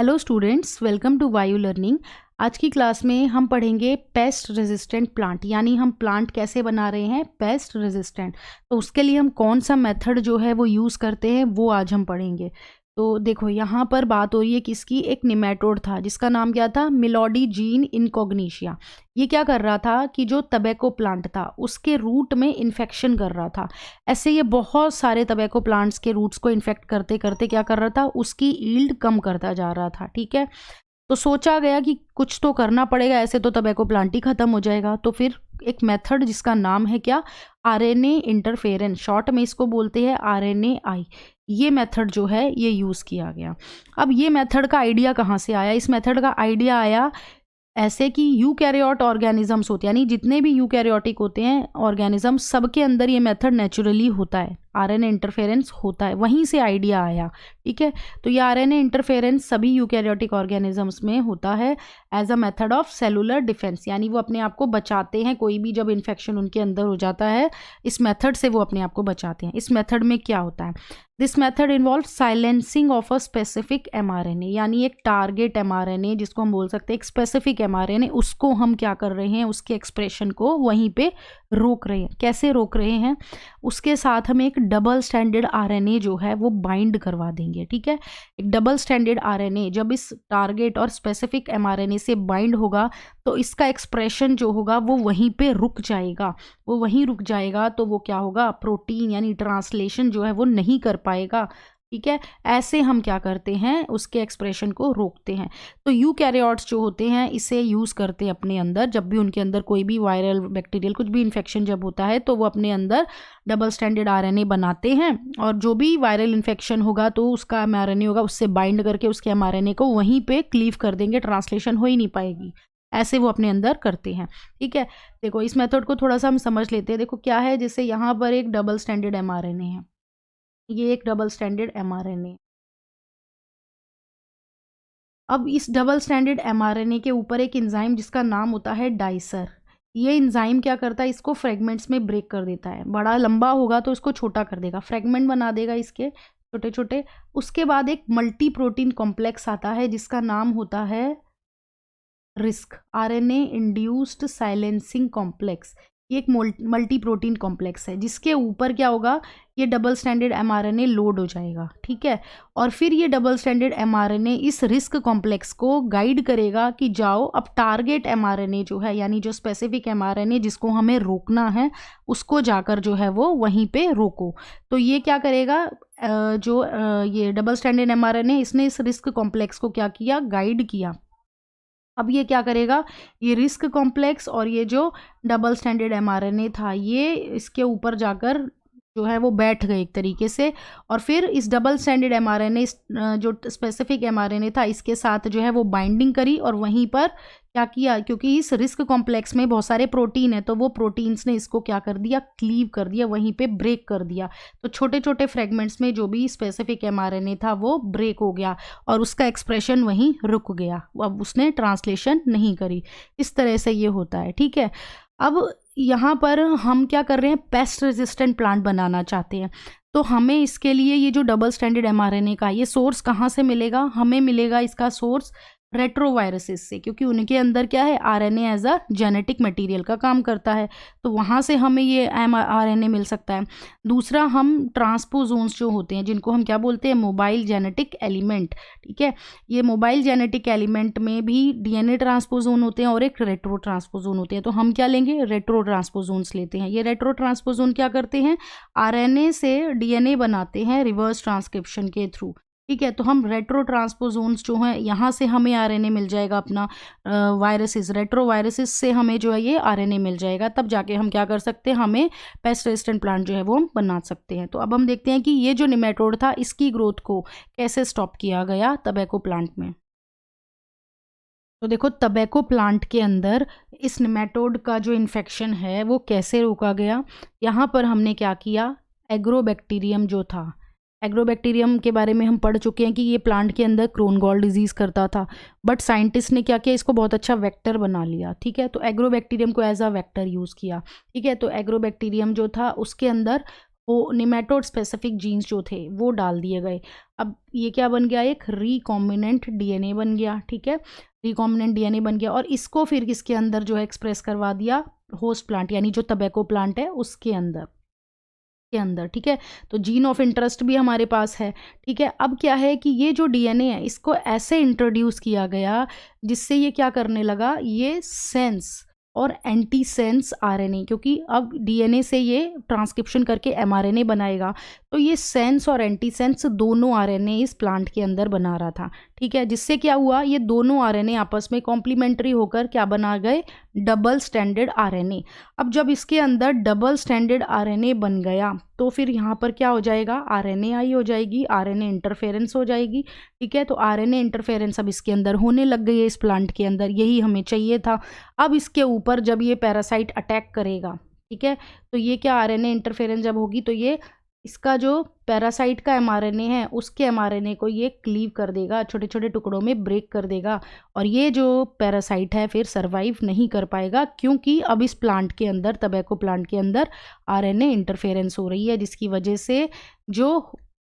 Hello students, welcome to वायु learning. आज की क्लास में हम पढ़ेंगे पेस्ट रेजिस्टेंट प्लांट, यानी हम प्लांट कैसे बना रहे हैं पेस्ट रेजिस्टेंट। तो उसके लिए हम कौन सा मेथड जो है वो यूज़ करते हैं वो आज हम पढ़ेंगे। तो देखो यहाँ पर बात हो रही है किसकी, एक निमेटोड था जिसका नाम क्या था, मिलोडीजीन इनकॉग्निशिया। ये क्या कर रहा था कि जो टबैको प्लांट था उसके रूट में इन्फेक्शन कर रहा था। ऐसे ये बहुत सारे टबैको प्लांट्स के रूट्स को इन्फेक्ट करते करते क्या कर रहा था, उसकी ईल्ड कम करता जा रहा था। ठीक है, तो सोचा गया कि कुछ तो करना पड़ेगा, ऐसे तो टबैको प्लांट ही खत्म हो जाएगा। तो फिर एक मेथड जिसका नाम है क्या, आरएनए इंटरफेरेंस, शॉर्ट में इसको बोलते हैं आरएनएआई। ये मेथड जो है ये यूज़ किया गया। अब ये मेथड का आइडिया कहाँ से आया? इस मेथड का आइडिया आया ऐसे कि यूकैरियोट ऑर्गेनिजम्स होते हैं, यानी जितने भी यूकैरियोटिक होते हैं ऑर्गेनिज्म, सबके अंदर ये मेथड नेचुरली होता है, आरएनए इंटरफेरेंस होता है, वहीं से आइडिया आया। ठीक है, तो ये आरएनए इंटरफेरेंस सभी यूकैरियोटिक ऑर्गेनिजम्स में होता है as a method of cellular defence, यानी वो अपने आप को बचाते हैं। कोई भी जब इन्फेक्शन उनके अंदर हो जाता है, इस मेथड से वो अपने आप को बचाते हैं। इस मेथड में क्या होता है, this method involve silencing of a specific mRNA, यानी एक टारगेट एमआरएनए जिसको हम बोल सकते हैं एक स्पेसिफिक एमआरएनए, उसको हम क्या कर रहे हैं, उसके एक्सप्रेशन को वहीं पे रोक रहे हैं। कैसे रोक रहे हैं, उसके साथ हम एक डबल स्टैंडर्ड आरएनए जो है वो बाइंड करवा देंगे। ठीक है, एक डबल स्टैंडर्ड आरएनए जब इस टारगेट और स्पेसिफिक एमआरएनए से बाइंड होगा तो इसका एक्सप्रेशन जो होगा वो वहीं पे रुक जाएगा। वो वहीं रुक जाएगा तो वो क्या होगा, प्रोटीन यानी ट्रांसलेशन जो है वो नहीं कर पाएगा। ठीक है, ऐसे हम क्या करते हैं, उसके एक्सप्रेशन को रोकते हैं। तो यूकैरियोट्स जो होते हैं इसे यूज़ करते हैं अपने अंदर, जब भी उनके अंदर कोई भी वायरल बैक्टीरियल कुछ भी इन्फेक्शन जब होता है तो वो अपने अंदर डबल स्टैंडर्ड आरएनए बनाते हैं, और जो भी वायरल इन्फेक्शन होगा तो उसका एमआरएनए होगा, उससे बाइंड करके उसके एमआरएनए को वहीं पे क्लीव कर देंगे, ट्रांसलेशन हो ही नहीं पाएगी। ऐसे वो अपने अंदर करते हैं। ठीक है, देखो इस मेथड को थोड़ा सा हम समझ लेते हैं। देखो क्या है, जैसे यहाँ पर एक डबल स्टैंडर्ड एमआरएनए है, ये एक डबल स्टैंडर्ड एमआरएनए। अब इस डबल स्टैंडर्ड एमआरएनए के ऊपर एक एंजाइम जिसका नाम होता है डाइसर। ये एंजाइम क्या करता है, इसको फ्रेगमेंट्स में ब्रेक कर देता है। बड़ा लंबा होगा तो इसको छोटा कर देगा, फ्रेगमेंट बना देगा इसके छोटे छोटे। उसके बाद एक मल्टी प्रोटीन कॉम्प्लेक्स आता है जिसका नाम होता है risk, RNA induced silencing complex. ये एक मल्टी प्रोटीन कॉम्प्लेक्स है जिसके ऊपर क्या होगा, ये डबल स्टैंडर्ड एमआरएनए लोड हो जाएगा। ठीक है, और फिर ये डबल स्टैंडर्ड एमआरएनए इस रिस्क कॉम्प्लेक्स को गाइड करेगा कि जाओ अब टारगेट एमआरएनए जो है, यानी जो स्पेसिफिक एमआरएनए जिसको हमें रोकना है, उसको जाकर जो है वो वहीं पे रोको। तो ये क्या करेगा, ये डबल स्टैंडर्ड एमआरएनए इसने इस रिस्क कॉम्प्लेक्स को क्या किया, गाइड किया। अब ये क्या करेगा, ये रिस्क कॉम्प्लेक्स और ये जो डबल स्टैंडर्ड एमआरएनए था ये इसके ऊपर जाकर जो है वो बैठ गए एक तरीके से, और फिर इस डबल स्टैंडर्ड एमआरएनए जो स्पेसिफिक एमआरएनए था इसके साथ जो है वो बाइंडिंग करी, और वहीं पर क्या किया, क्योंकि इस रिस्क कॉम्प्लेक्स में बहुत सारे प्रोटीन है तो वो प्रोटीन्स ने इसको क्या कर दिया, क्लीव कर दिया, वहीं पे ब्रेक कर दिया। तो छोटे छोटे फ्रेगमेंट्स में जो भी स्पेसिफिक एमआरएनए था वो ब्रेक हो गया और उसका एक्सप्रेशन वहीं रुक गया, अब उसने ट्रांसलेशन नहीं करी। इस तरह से ये होता है। ठीक है, अब यहाँ पर हम क्या कर रहे हैं, पेस्ट रेजिस्टेंट प्लांट बनाना चाहते हैं। तो हमें इसके लिए ये जो डबल स्टैंडर्ड एमआरएनए का ये सोर्स कहाँ से मिलेगा, हमें मिलेगा इसका सोर्स रेट्रोवायरसेस से, क्योंकि उनके अंदर क्या है, RNA as a genetic material का काम करता है, तो वहाँ से हमें ये आरएनए मिल सकता है। दूसरा, हम ट्रांसपोजोन्स जो होते हैं जिनको हम क्या बोलते हैं, मोबाइल जेनेटिक एलिमेंट। ठीक है, ये मोबाइल जेनेटिक एलिमेंट में भी डीएनए ट्रांसपोजोन होते हैं और एक रेट्रो ट्रांसपोजोन होते हैं, तो हम क्या लेंगे, रेट्रो ट्रांसपोजोन्स लेते हैं। ये रेट्रो ट्रांसपोजोन क्या करते हैं, आरएनए से डीएनए बनाते हैं रिवर्स ट्रांसक्रिप्शन के थ्रू। ठीक है, तो हम रेट्रो ट्रांसपोजोन्स जो हैं यहाँ से हमें आरएनए मिल जाएगा अपना, वायरसेस, रेट्रो वायरसेस से हमें जो है ये आरएनए मिल जाएगा, तब जाके हम क्या कर सकते हैं, हमें पेस्ट रेजिस्टेंट प्लांट जो है वो हम बना सकते हैं। तो अब हम देखते हैं कि ये जो निमेटोड था इसकी ग्रोथ को कैसे स्टॉप किया गया टबैको प्लांट में। तो देखो टबैको प्लांट के अंदर इस निमेटोड का जो इन्फेक्शन है वो कैसे रोका गया। यहाँ पर हमने क्या किया, एग्रोबैक्टीरियम जो था, एग्रोबैक्टीरियम के बारे में हम पढ़ चुके हैं कि ये प्लांट के अंदर क्रोन गॉल डिजीज़ करता था, बट साइंटिस्ट ने क्या किया, इसको बहुत अच्छा वेक्टर बना लिया। ठीक है, तो एग्रोबैक्टीरियम को एज अ वेक्टर यूज़ किया। ठीक है, तो एग्रोबैक्टीरियम जो था उसके अंदर वो निमेटोड स्पेसिफिक जीन्स जो थे वो डाल दिए गए। अब ये क्या बन गया, एक रिकॉम्बिनेंट डीएनए बन गया, ठीक है, रिकॉम्बिनेंट डीएनए बन गया और इसको फिर किसके अंदर जो है एक्सप्रेस करवा दिया, होस्ट प्लांट यानी जो टबैको प्लांट है उसके अंदर ठीक है। तो जीन ऑफ इंटरेस्ट भी हमारे पास है, ठीक है। अब क्या है कि ये जो डीएनए है इसको ऐसे इंट्रोड्यूस किया गया जिससे ये क्या करने लगा, ये सेंस और एंटी सेंस आरएनए, क्योंकि अब डीएनए से ये ट्रांसक्रिप्शन करके एमआरएनए बनाएगा, तो ये सेंस और एंटी सेंस दोनों आरएनए इस प्लांट के अंदर बना रहा था, ठीक है। जिससे क्या हुआ, ये दोनों आरएनए आपस में कॉम्प्लीमेंट्री होकर क्या बना गए, डबल स्टैंडर्ड आरएनए। अब जब इसके अंदर डबल स्टैंडर्ड आरएनए बन गया तो फिर यहाँ पर क्या हो जाएगा, आरएनए हो जाएगी, आरएनए इंटरफेरेंस हो जाएगी, ठीक है। तो आरएनए इंटरफेरेंस अब इसके अंदर होने लग गई है इस प्लांट के अंदर, यही हमें चाहिए था। अब इसके ऊपर जब ये पैरासाइट अटैक करेगा, ठीक है, तो ये क्या, आरएनए इंटरफेरेंस जब होगी तो ये इसका जो पैरासाइट का एमआरएनए है उसके एमआरएनए को ये क्लीव कर देगा, छोटे छोटे टुकड़ों में ब्रेक कर देगा, और ये जो पैरासाइट है फिर सरवाइव नहीं कर पाएगा, क्योंकि अब इस प्लांट के अंदर, टबैको प्लांट के अंदर आरएनए इंटरफेरेंस हो रही है, जिसकी वजह से जो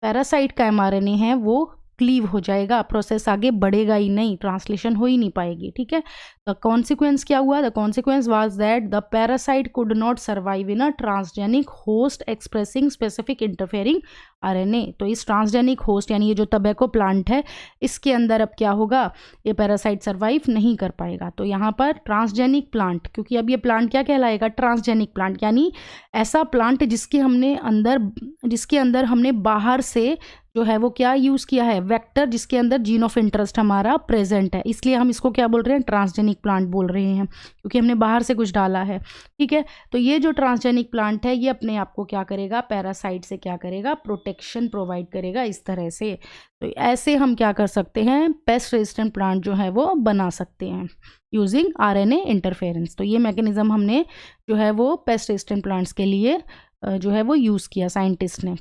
पैरासाइट का एमआरएनए है वो क्लीव हो जाएगा, प्रोसेस आगे बढ़ेगा ही नहीं, ट्रांसलेशन हो ही नहीं पाएगी, ठीक है। द कॉन्सिक्वेंस क्या हुआ, the consequence was that the parasite could not survive in a transgenic host expressing specific interfering RNA. तो इस ट्रांसजेनिक होस्ट यानी ये जो टबैको प्लांट है इसके अंदर अब क्या होगा, ये पैरासाइट सर्वाइव नहीं कर पाएगा। तो यहाँ पर ट्रांसजेनिक प्लांट, क्योंकि अब ये प्लांट क्या कहलाएगा, ट्रांसजेनिक प्लांट, यानी ऐसा प्लांट जिसके अंदर हमने बाहर से जो है वो क्या यूज़ किया है, वेक्टर, जिसके अंदर जीन ऑफ इंटरेस्ट हमारा प्रेजेंट है, इसलिए हम इसको क्या बोल रहे हैं, ट्रांसजेनिक प्लांट बोल रहे हैं, क्योंकि हमने बाहर से कुछ डाला है, ठीक है। तो ये जो ट्रांसजेनिक प्लांट है ये अपने आप को क्या करेगा, पैरासाइट से क्या करेगा, प्रोटेक्शन प्रोवाइड करेगा इस तरह से। तो ऐसे हम क्या कर सकते हैं, पेस्ट रेजिस्टेंट प्लांट जो है वो बना सकते हैं यूजिंग आरएनए इंटरफेरेंस। तो ये मैकेनिज्म हमने जो है वो पेस्ट रेजिस्टेंट प्लांट्स के लिए जो है वो यूज़ किया साइंटिस्ट ने।